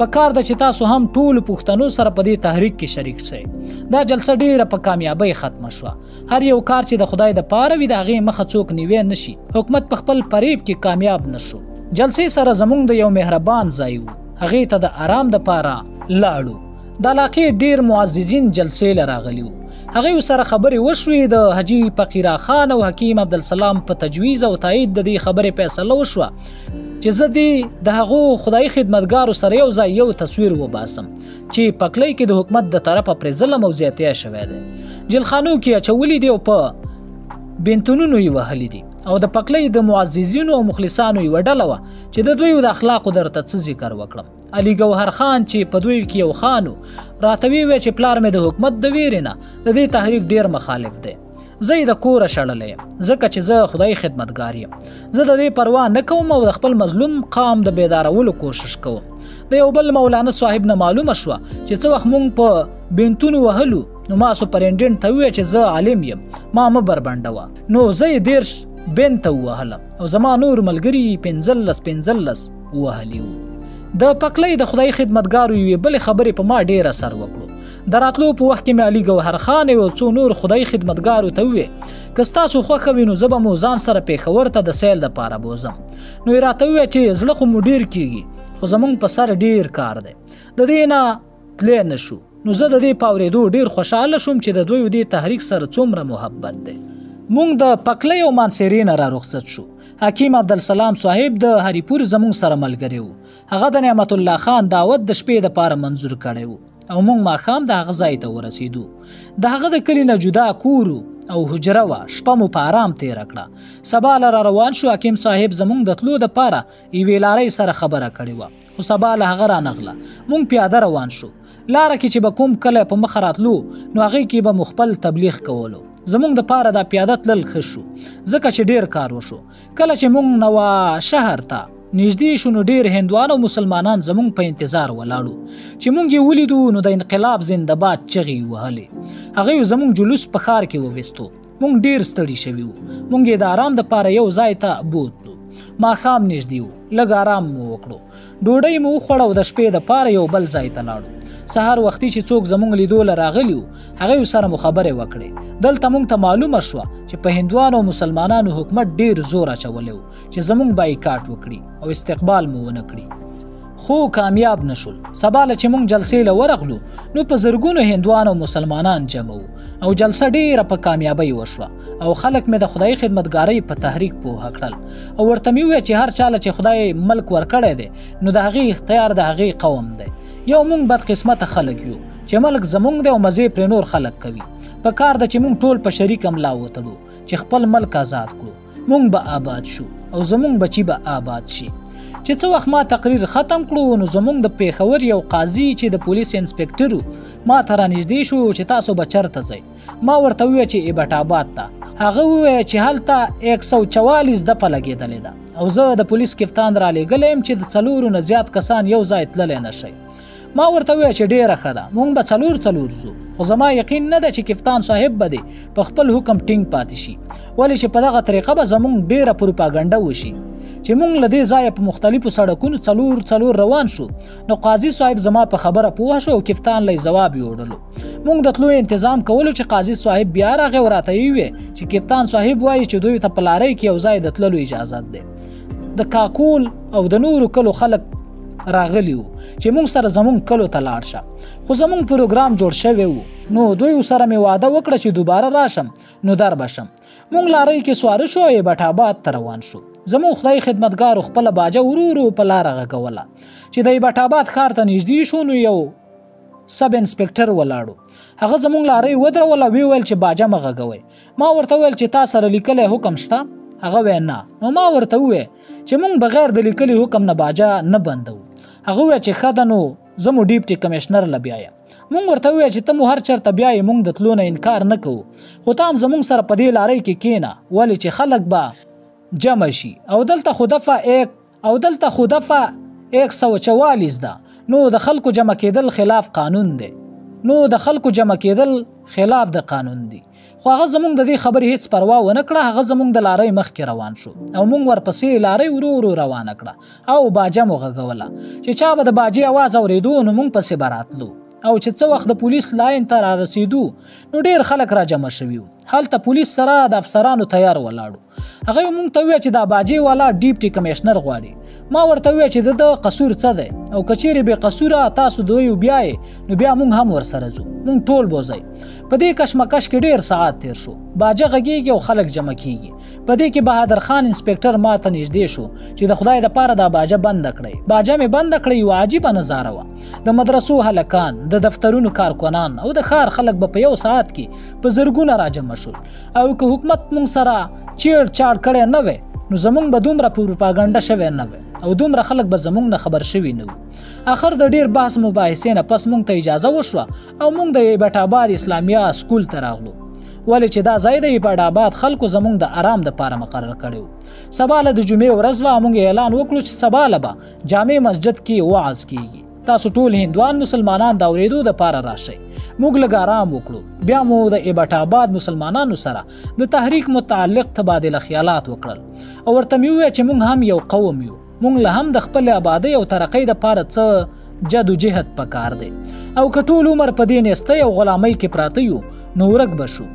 A: په کار ده چې تاسو هم ټولو پښتنو سره په دې تحریک کې شریک شئ. دا جلسه ډیره په کامیابۍ ختمه شوه. هر یو کار چې د خدای د پاره وي د هغې مخه څوک نیوی نشي. حکومت په خپل فریب کې کامیاب نشو. جلسې سره زمونږ د یو مهربان ځای و. هغې ته د آرام دپاره لاړو. د علاقې ډیر معززین جلسې له راغلي وو. هغې سره خبرې وشوې. د حاجي فقیره خان او حکیم عبدالسلام په تجویز او تایید د دې خبرې فیصله وشوه چې زه دې د هغو خدای خدمتګارو سره یو ځای یو تصویر وباسم چې پکلۍ کې د حکومت د طرفه پرې ظلم او زیاتیا شوی دی. جلخانو کې اچولي دي او په بنتونونو یې وهلي دي او د پکلۍ د معززینو او مخلصانو یوه ډله وه چې د دوی د اخلاقو درته څه ذکر وکړم. علي ګوهر خان چې په دوی کې یو خان و راته ویې چې پلار مې د حکومت د ویرې نه د دې تحریک ډیر مخالف دی. زه یې د کوره شړلی یم ځکه چې زه خدای خدمتګار یم. زه د دې پروا نه کوم او د خپل مظلوم قام د بیدارولو کوشش کوم. د یو بل مولانا صاحب نه معلومه شوه چې څه وخت مونږ په بنتونو وهلو نو ما سپرنټنډنټ ته وویل چې زه عالم یم ما مه بربنډوه. نو زه یې 10 بین ته ووهلم او زما نور ملګري 15 وهلي وو. د پکلۍ د خدای خدمتګارو یوې بلې خبرې په ما ډېر اثر وکړو. د راتلو په وخت کې مې علي ګوهر خان او څو نور خدای خدمتګارو ته وویل که ستاسو خوښه وي نو زه به مو ځان سره پېښور ته د سیل دپاره بوځم. نو یې راته وویل چې زړه خو مو ډېر کېږي خو زمونږ په سر ډېر کار دی د دې نه تلی نه شو. نو زه د دې په اورېدو ډېر خوشحاله شوم چې د دوی دې تحریک سره څومره محبت دی. مونږ د پکلۍ او مانسیرې نه را رخصت شو. حکیم عبدالسلام صاحب د هریپور زمونږ سره ملګری و. هغه د نعمت الله خان دعوت د شپې دپاره منظور کړی و او مونږ ماښام د هغه ځای ته ورسېدو. د هغه د کلي نه جدا کور او حجره وه. شپه مو په آرام تېره کړه. سبا له را روان شو. حکیم صاحب زمونږ د تلو دپاره یوې لارۍ سره خبره کړې وه خو سبا له هغه رانغله. مونږ پیاده روان شو. لاره کې چې به کوم کلی په مخه راتلو نو هغې کې به مو خپل تبلیغ کولو. زمونږ دپاره دا پیاده تلل ښه شو ځکه چې ډېر کار وشو. کله چې مونږ نوه شهر ته نږدې شو نو ډېر هندوان او مسلمانان زمونږ په انتظار ولاړو. چې مونږ یې ولیدو نو د انقلاب زنده‌باد چغې یې وهلې. هغوی زمونږ جلوس په ښار کې وویستو. مونږ ډېر ستړي شوي وو. مونږ یې د آرام دپاره یو ځای ته بوتلو. ماښام نږدې و، لږ آرام مو وکړو، ډوډۍ مو وخوړه او د شپې دپاره یو بل ځای ته لاړو. سهار وختي چې څوک زموږ لیدو له راغلي وو هغوی سره مو خبرې وکړې. دلته موږ ته معلومه شوه چې په هندوانو او مسلمانانو حکومت ډېر زور اچولی و چې زموږ بایکاټ وکړي او استقبال مو ونه کړي، خو کامیاب نشول. سبا له چې موږ جلسې له ورغلو نو په زرګونو هندوان او مسلمانان جمع وو او جلسه ډېره په کامیابۍ وشوه او خلک مې د خدای خدمتګارۍ په تحریک پوهه کړل او ورته مې وویل چې هر چاله چې خدای ملک ورکړی دی نو د هغې اختیار د هغې قوم دی. یو موږ بدقسمته خلک یو چې ملک زموږ دی او مزې پرې نور خلک کوي. په کار ده چې موږ ټول په شریک ملا وتړو چې خپل ملک آزاد کړو، موږ به آباد شو او زموږ بچي به آباد شي. چې څه وخت ما تقریر ختم کړو نو زموږ د پیښور یو قاضي چې د پولیس انسپکټر و ما ته رانږدې شو چې تاسو به چېرته ځئ. ما ورته وویل چې ایبټ آباد ته. هغه وویل چې هلته 144 دفه لګېدلې ده او زه د پولیس کپتان رالیږلی یم چې د 4 نه زیات کسان یو ځای تللی نه شئ. ما ورته وویل چې ډېره ښه ده، موږ به 4 ځو، خو زما یقین نه ده چې کپتان صاحب به دې په خپل حکم ټینګ پاتې شي، ولې چې په دغه طریقه به زموږ ډېره پروپاګنډه وشي. چې موږ له دې ځایه په مختلفو سړکونو 4 روان شو نو قاضي صاحب زما په خبره پوه شو او کپتان له ځواب یوړلو. موږ د تلو انتظام کولو چې قاضي صاحب بیا راغی او راته یې وویل چې کپتان صاحب وایي چې دوی ته په لارۍ کې یو ځای د تللو اجازت دی. د کاکول او د نورو کلو خلک راغلی وو چې موږ سره زموږ کلو ته لاړ شه، خو زموږ پروګرام جوړ شوی وو نو دوی سره مې واده وکړه چې دوباره راشم نو در بشم. موږ لارۍ کې سواره شو او ایبټ آباد ته روان شو. زموږ خدای خدمتګارو خپله باجه ورو په لاره غږوله. چې د ایبټ آباد ښار ته نږدې شو نو یو سب انسپکټر ولاړو، هغه زموږ لارۍ ودروله، ویې ویل چې باجه مه غږوئ. ما ورته وویل چې تا سره لیکلی حکم شته؟ هغه ویل نه. نو ما ورته وویل چې موږ بغیر د لیکلي حکم نه باجه نه بندوو. هغه وویل چې ښه ده نو زه مو ډیپټي کمشنر له بیایم. موږ ورته وویل چې ته مو هر چېرته بیایې موږ د تلو نه انکار نه کوو، خو ته هم زموږ سره په دې لارۍ کې کښېنه ولې چې خلک به جمع شي او دلته خو دفعه 144 ده نو د خلکو جمع کېدل خلاف قانون دی، خلاف د قانون دی. خو هغه زموږ د دې خبرې هیڅ پروا ونه کړه. هغه زموږ د لارۍ مخکې روان شو او موږ ورپسې لارۍ ورو روانه کړه او باجه مو غږوله. چې چا به د باجې اواز اورېدو نو موږ پسې به راتلو او چې څه وخت د پولیس لاین ته را رسېدو نو ډېر خلک را جمع شوي وو. هلته پولیس سره د افسرانو تیار ولاړو. هغه موږ ته وویل چې دا باجې والا ډیپټي کمشنر غواړي. ما ورته وویل چې د قصور څه دی او که چیرې بې قصوره تاسو دوی بیایې نو بیا موږ هم ورسره ځو، موږ ټول به ځئ. په دې کشمکش کې ډېر ساعت تیر شو، باجه غږیږي او خلک جمع کیږي. په دې کې بهادر خان انسپکټر ما ته نږدې شو چې د خدای دپاره دا باجه بنده کړئ. باجه مې بنده کړئ. یوه عجیبه نظاره وه. د مدرسو هلکان، د دفترونو کارکنان او د ښار خلک به په یو ساعت کې په زرګونه را جمع شول او که حکومت موږ سره چیړ چاړ کړی نه وی نو زموږ به دومره پروپاګنډه شوی نه وی او دومره خلک به زموږ نه خبر شوي نه وو. آخر د ډېر بحث مباحثې نه پس موږ ته اجازه وشوه او موږ د ایبټ آباد اسلامیه سکول ته راغلو، ولې چې دا ځای د ایبټ آباد خلکو زموږ د آرام دپاره مقرر کړی و. سبا له د جمعې ورځ وه، موږ اعلان وکړو چې سبا له به جامع مسجد کې وعظ کیږي، تاسو ټول هندوان مسلمانان د اورېدو دپاره راشئ. موږ لږ آرام وکړو، بیا مو د ایبټ آباد مسلمانانو سره د تحریک متعلق تبادله خیالات وکړل او ورته مې وویل چې موږ هم یو قوم یو، موږ له هم د خپل آبادۍ او ترقۍ دپاره څه جد و جهد پکار دی او که ټول عمر په دې نیستۍ او غلامۍ کې پراته یو نو ورک به شو.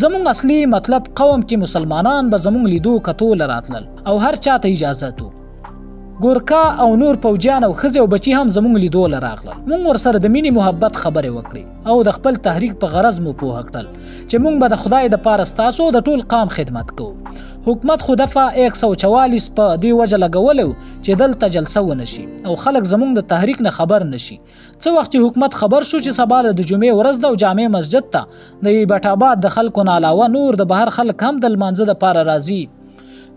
A: زموږ اصلي مطلب قوم کې مسلمانان به زموږ لیدو کتو له راتلل او هر چاته اجازت و. ګورکا او نور پوجیان او ښځې او بچي هم زموږ لیدو له راغلل. موږ ورسره د مینې محبت خبرې وکړې او د خپل تحریک په غرض مو پوهه کړل چې موږ به د خدای دپاره ستاسو د ټول قام خدمت کوو. حکومت خو دفعه 144 په دې وجه لګولی و چې دلته جلسه ونه شي او خلک زموږ د تحریک نه خبر نشي. څه وخت چې حکومت خبر شو چې سبا د جمعې ورځ ده او جامع مسجد ته د ایبټ آباد د خلکو نه علاوه نور د بهر خلک هم د لمانځه دپاره راځي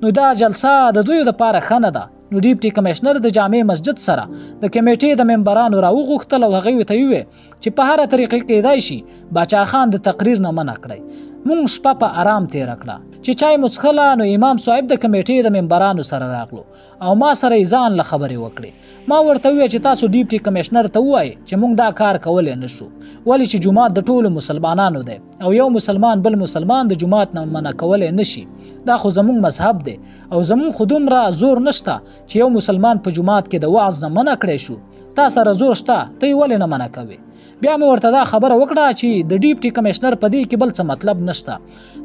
A: نو دا جلسه د دوی دپاره ښه نه ده. نو ډیپټي کمشنر د جامع مسجد سره د کمیټې د ممبرانو راوغوښتل او هغوی ته یې وویل چې په هره طریقه کېدای شي باچا خان د تقریر نه منع کړی. مونږ شپه په آرام تیر کړه چې چای مسخله نو امام صاحب د کمیټې د ممبرانو سره راغلو او ما سره ځان له خبرې وکړي. ما ورته وویل چې تاسو ډیپټي کمشنر ته ووایئ چې مونږ دا کار کولی نه شو، ولې چې جومات د ټولو مسلمانانو دی او یو مسلمان بل مسلمان د جومات نه منع کولی نشي. دا خو زمونږ مذهب دی او زمونږ خو دومره زور نشته چې یو مسلمان په جومات کې د وعظ نه منع کړی شو. تا سره زور شته، ته یې ولې نه منع کوې؟ بیا مې ورته دا خبره وکړه چې د ډیپټي کمشنر په دې کې بل څه مطلب نشته.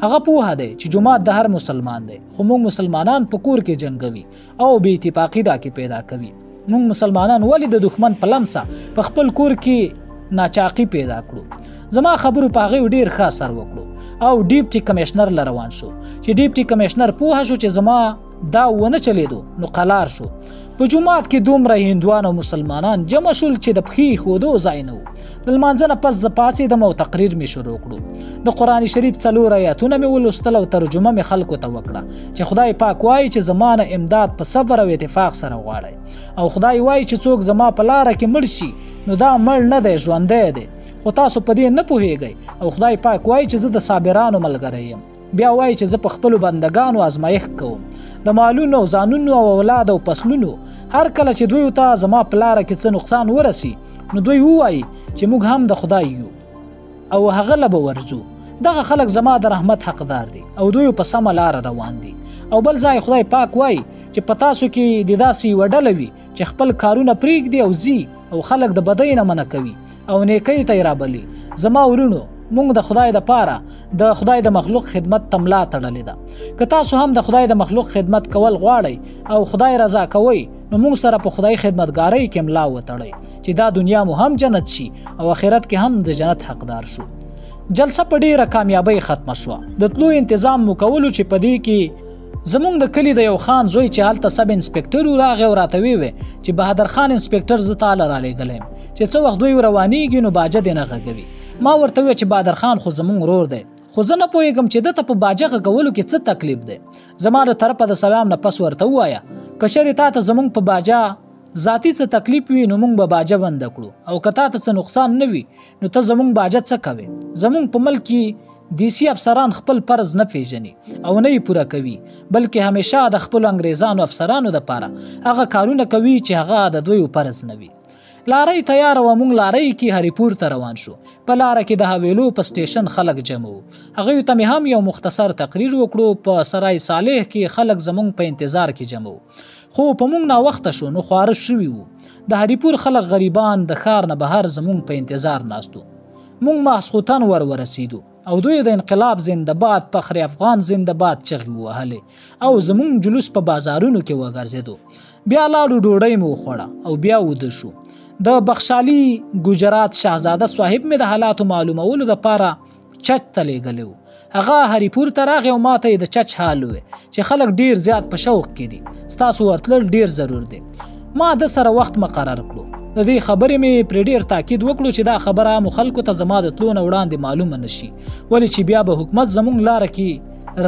A: هغه پوهه دی چې جومات د هر مسلمان دی، خو موږ مسلمانان په کور کې جنګوي او بې اتفاقي راکې پیدا کوي. موږ مسلمانان ولې د دښمن په لمسه په خپل کور کې ناچاقي پیدا کړو؟ زما خبرو په هغې ډېر ښه اثر وکړو او ډیپټي کمشنر له روان شو. چې ډیپټي کمشنر پوهه شو چې زما دا ونه چلیدو نو قلار شو. په جومات کې دومره هندوان او مسلمانان جمع شول چې د پښې ښودو ځای نه و. د لمانځه نه پس زه پاڅېدم او تقریر مې شروع کړو. د قرآن شریف 4 آیاتونه مې ولوستل او ترجمه مې خلکو ته وکړه چې خدای پاک وایي چې زما نه امداد په صبر او اتفاق سره غواړئ، او خدای وایي چې څوک زما په لاره کې مړ شي نو دا مړ نه دی، ژوندی دی، خو تاسو په دې نه پوهیږئ. او خدای پاک وایي چې زه د صابرانو ملګری یم. بیا وایي چې زه په خپلو بندګانو ازمایښت کوم، د مالونو او ځانونو او اولاد او فصلونو. هر کله چې دوی ته زما په لاره کې څه نقصان ورسي نو دوی ووایي چې موږ هم د خدای یو او هغه له به ورځو. دغه خلک زما د رحمت حقدار دي او دوی په سمه لاره روان دي. او بل ځای خدای پاک وایي چې په تاسو کې د داسې یوه ډله وي چې خپل کارونه پرېږدي او ځي او خلک د بدۍ نه منع کوي او نیکۍ ته یې رابلي. زما ورونو، مونږ د خدای د پاره د خدای د مخلوق خدمت ته ملا تړلې ده. که تاسو هم د خدای د مخلوق خدمت کول غواړئ او خدای رضا کوئ نو مونږ سره په خدای خدمتګارۍ کې ملا وتړئ چې دا دنیا مو هم جنت شي او آخرت کې هم د جنت حقدار شو. جلسه په ډیره کامیابۍ ختمه شوه. د تلو انتظام مو کولو چې په دې کې زمونږ د کلي د یو خان زوی چې هلته سب انسپکټر و راغی او راته ویې چې بهادر خان انسپکټر زه تاله رالیږلی یم چې څه وخت دوی روانېږي نو باجه دې نه غږوي. ما ورته وویل چې بهادر خان خو زمونږ ورور دی، خو زه نه پوهېږم چې ده ته په باجه غږولو کې څه تکلیف دی. زما له طرفه د سلام نه پس ورته ووایه که چېرې تا ته زمونږ په باجه ذاتي څه تکلیف وي نو موږ به باجه بنده کړو، او که تا ته څه نقصان نه وي نو ته زمونږ باجه څه کوې؟ زمونږ په ملک کې دیسی افسران خپل فرض نه پیژني او نه یې پوره کوي، بلکې همیشه د خپلو انګریزانو افسرانو دپاره هغه کارونه کوي چې هغه د دوی فرض نه وي. لارۍ تیاره وه، موږ لارۍ کې هریپور ته روان شو. په لاره کې د حویلو په سټیشن خلک جمع وو. هغوی ته مې هم یو مختصر تقریر وکړو. په سرای صالح کې خلک زمونږ په انتظار کې جمع وو، خو په موږ ناوخته شو نو خواره شوي وو. د هریپور خلک غریبان د ښار نه بهر زمونږ په انتظار ناست وو. موږ ماسخوتن ورسېدو او دوی د انقلاب زنده باد، فخر افغان زنده باد چغې ووهلې او زمونږ جلوس په بازارونو کې وګرځېدو. بیا لاړو، ډوډۍ مې وخوړه او بیا وده شو. د بخشالي ګجرات شاهزاده صاحب مې د حالاتو معلومولو دپاره چچ ته لیږلی و. هغه هریپور ته راغی او ما ته یې د چچ حال ووی چې خلک ډیر زیات په شوق کې دي، ستاسو ورتلل ډیر ضرور دی. ما د سره وخت مقرر کړو. د دې خبرې مې پرې ډیر تاکید وکړو چې دا خبره مو خلکو ته زما د تلو نه وړاندې معلومه نشي، ولې چې بیا به حکومت زمونږ لاره کې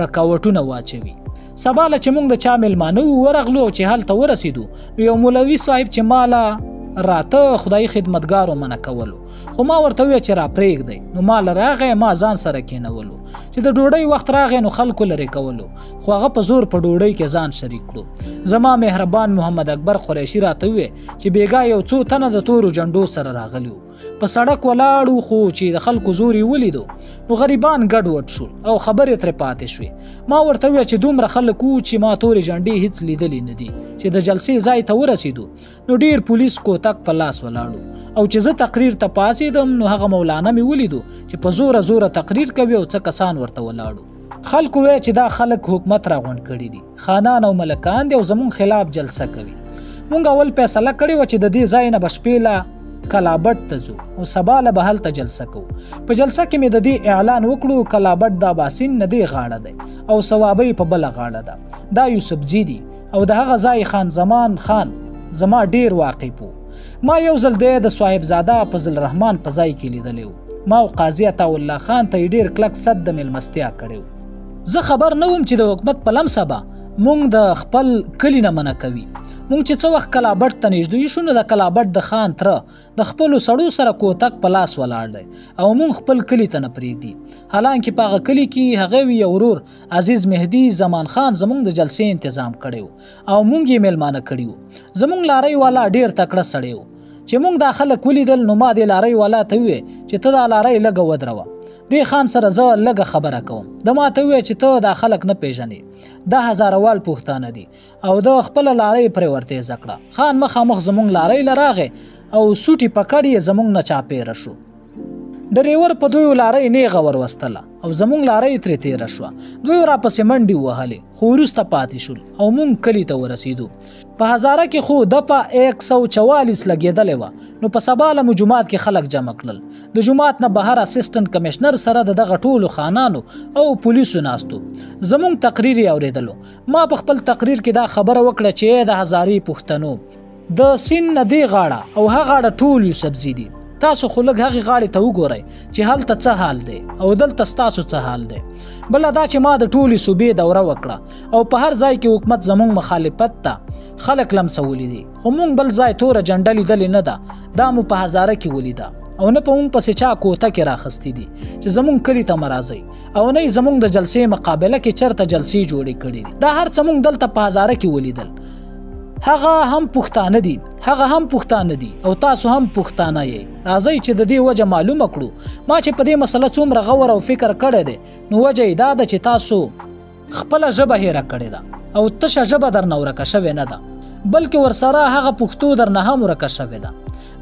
A: رکاوټونه واچوي. سبا له چې موږ د چا میلمانه ورغلو او چې هلته ورسېدو نو یو مولوي صاحب چې ماله راته خدای خدمتګارو منع کولو، خو ما ورته وویل چې را پرېږدئ. نو ما له راغی، ما ځان سره کېنولو. چې د ډوډۍ وخت راغی نو خلکو لرې کولو، خو هغه په زور په ډوډۍ کې ځان شریک کړو. زما مهربان محمد اکبر قریشي راته وویل چې بېګا یو څو تنه د تورو جنډو سره راغلي وو. په سړک ولاړو، خو چې د خلکو زور یې ولیدو نو غریبان ګډوډ شول او خبرې ترې پاتې شوې. ما ورته وویل چې دومره خلک وو چې ما تورې جنډې هېڅ لیدلې نه دي. چې د جلسې ځای ته ورسېدو نو ډېر پولیس کوتک په لاس ولاړو، او چې زه تقریر ته پاڅېدم نو هغه مولانا مې ولیدو چې په زوره زوره تقریر کوي او څه کسان ورته ولاړو. خلکو وی چې دا خلک حکومت راغونډ کړي دي، خانان او ملکان دي او زمونږ خلاف جلسه کوي. مونږ اول فیصله کړې وه چې د دې ځای نه به شپې له کلابټ ته ځو او سبا له به هلته جلسه کوو. په جلسه کې مې د دې اعلان وکړو کلابټ د اباسین نه دې غاړه دی او ثوابۍ په بله غاړه ده. دا یوسفزي دي او د هغه ځای خان زمان خان زما ډیر واقف وو. ما یو ځل د صاحبزاده فضل الرحمن په ځای کې لیدلی وو. ما او قاضي عطاالله خان ته ډیر کلک صد د میلمستیا کړی وو. زه خبر نه وم چې د حکومت په لمسه به مونږ د خپل کلي نه منع کوي. مونږ چې څه وخت کلابټ ته نږدې شو نو د کلابټ د خان تره د خپلو سړو سره کوتک په لاس ولاړ دی او مونږ خپل کلي ته نه پرېږدي. حالانکه په هغه کلي کې هغه یو ورور عزیز مهدي زمان خان زمونږ د جلسې تنظیم کړی او مونږ یې میلمانه کړي وو. زمونږ لارۍ والا ډېر تکړه سړی و چې مونږ دا خلک ولیدل نو ما دې لارۍ والا ته وویل چې ته دا لارۍ لږه ودروه. دې خان سره زه لږه خبره کوم. د ما ته وویل چې ته دا خلک نه پیژنې، دا هزاروال پښتانه دي او د خپله لارۍ پرې ورتېزه کړه. خان مخامخ زمونږ لارۍ له راغی او سوټي پکړ یې زمونږ نه چاپېره شو. ډریور په دوی لارۍ نیغه وروستله او زمونږ لارۍ ترې تېره شوه. دوی راپسې منډې ووهلې خو وروسته پاتې شول او مونږ کلي ته ورسېدو. په هزاره کې خو دپه 144 لګېدلې وه. نو په سبا له مو جومات کې خلک جمع کړل. د جومات نه بهر اسسټنټ کمشنر سره د دغه ټولو خانانو او پولیسو ناستو. زمونږ تقریر یې اورېدلو. ما په خپل تقریر کې دا خبره وکړه چې د هزارې پښتنو د سیند نه دې غاړه او هغه غاړه ټول یوسفزي دي. تاسو خو لږ هغې غاړې ته وګورئ چې هلته څه حال دی او دلته ستاسو څه حال دی. بله دا چې ما د ټولې صوبې دوره وکړه او په هر ځای کې حکومت زمونږ مخالفت ته خلک لمسولي دي، خو مونږ بل ځای توره جنډه لیدلې نه ده. دا مو په هزاره کې ولیده او نه په مونږ پسې چا کوته کې راخستې دي چې زمونږ کلي ته مه راځئ او نه یې زمونږ د جلسې مقابله کې چېرته جلسې جوړې کړي دي. دا هر څه مونږ دلته په هزاره کې ولیدل. هغه هم پښتانه دي، هغه هم پښتانه دي او تاسو هم پښتانه یې. راځئ چې د دې وجه معلومه کړو. ما چې په دې مسله څومره غور او فکر کړی دی نو وجه یې دا ده چې تاسو خپله ژبه هیره کړې ده او تشه ژبه درنه ورکه شوې نه ده، بلکې ورسره هغه پښتو درنه هم ورکه شوې ده.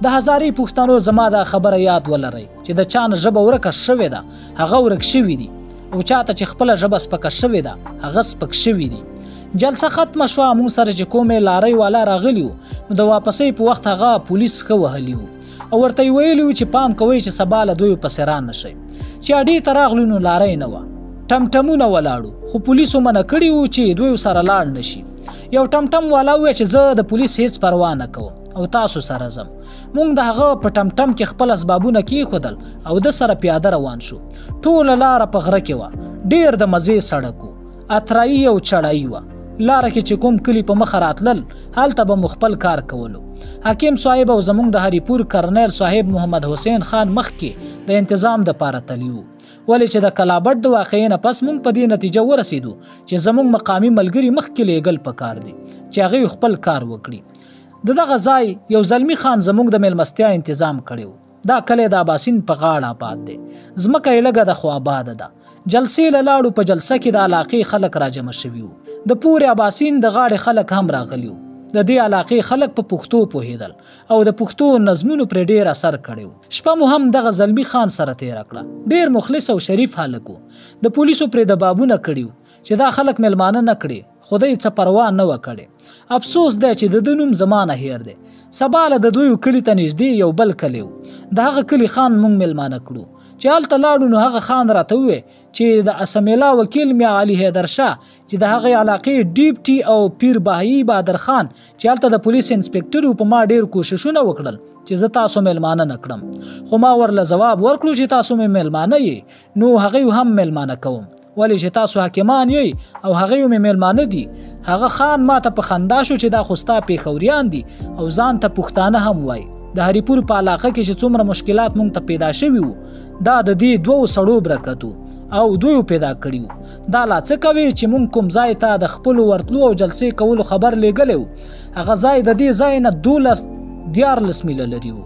A: د هزارې پښتنو زما دا خبره یاد ولرئ چې د چا نه ژبه ورکه شوې ده هغه ورک شوي دي او چاته چې خپله ژبه سپکه شوې ده هغه سپک شوي دي. جلسه ختمه شوه. مونږ سره چې کومې لارۍ والا راغلي وو نو د واپسۍ په وخت هغه پولیس ښه وهلي وو او ورته یې ویلي وو چې پام کوئ چې سبا له دوی پسې را نه شئ. چې اډې ته راغلو نو لارۍ نه وه، ټمټمونه ولاړو، خو پولیسو منع کړي وو چې دوی سره لاړ نه شي. یو ټمټم والا وویل چې زه د پولیس هیڅ پروا نه کوم او تاسو سره ځم. مونږ د هغه په ټمټم کې خپل اسبابونه کېښودل او د سره پیاده روان شو. ټوله لاره په غره کې وه، ډېر د مزې سړک و، اترایي او چړایي وه. لاره کې چې کوم کلی په مخه راتلل هلته به مو خپل کار کولو. حکیم صاحب او زمونږ د هریپور کرنیل صاحب محمد حسین خان مخکې د انتظام دپاره تلي وو، ولې چې د کلابټ د واقعې نه پس مونږ په دې نتیجه ورسېدو چې زمونږ مقامي ملګري مخکې لیږل پکار دي چې هغوی خپل کار وکړي. د دغه ځای یو زلمی خان زمونږ د میلمستیا انتظام کړی و. دا کلی د اباسین په غاړه آباد دی، ځمکه یې لږه ده خو آباده ده. جلسې له لاړو په جلسه کې د علاقې خلک راجمع شوي وو. د پورې اباسین د غاړې خلک هم راغلي وو. د دې علاقې خلک په پښتو پوهېدل او د پښتو نظمونو پرې ډېر اثر کړی و. شپه مو هم دغه زلمی خان سره تېره کړه. ډېر مخلص او شریف هلک و. د پولیسو پرې دبابونه کړي وو چې دا خلک میلمانه نه کړي، خو دی څه پروا نه وه کړې. افسوس دی چې د ده نوم زما نه هېر دی. سبا له د دوی کلي ته نږدې یو بل کلی و. د هغه کلي خان مونږ میلمانه کړو. چې هلته لاړو نو هغه خان راته وویل چې د اسمیلا وکیل میا علي حیدر شاه چې د هغې علاقې ډیپټي او پیر بهایی بهادر خان چې هلته د پولیس انسپکټر و په ما ډېر کوششونه وکړل چې زه تاسو میلمانه نه کړم، خو ما ورله ځواب ورکړو چې تاسو مې میلمانه یې نو هغوی هم میلمانه کوم، ولې چې تاسو حاکمان یې او هغوی مې میلمانه دي. هغه خان ما ته په خندا شو چې دا خو ستا پېښوریان دي او ځان ته پښتانه هم وایي. د هریپور په علاقه کې چې څومره مشکلات مونږ ته پیدا شوي وو دا د دې دوو سړو برکت او دوی پیدا کړي وو. دا لا څه کوي چې مونږ کوم ځای ته د خپلو ورتلو او جلسې کولو خبر لیږلی وو، هغه ځای د دې ځای نه 12-14 میله لري وو.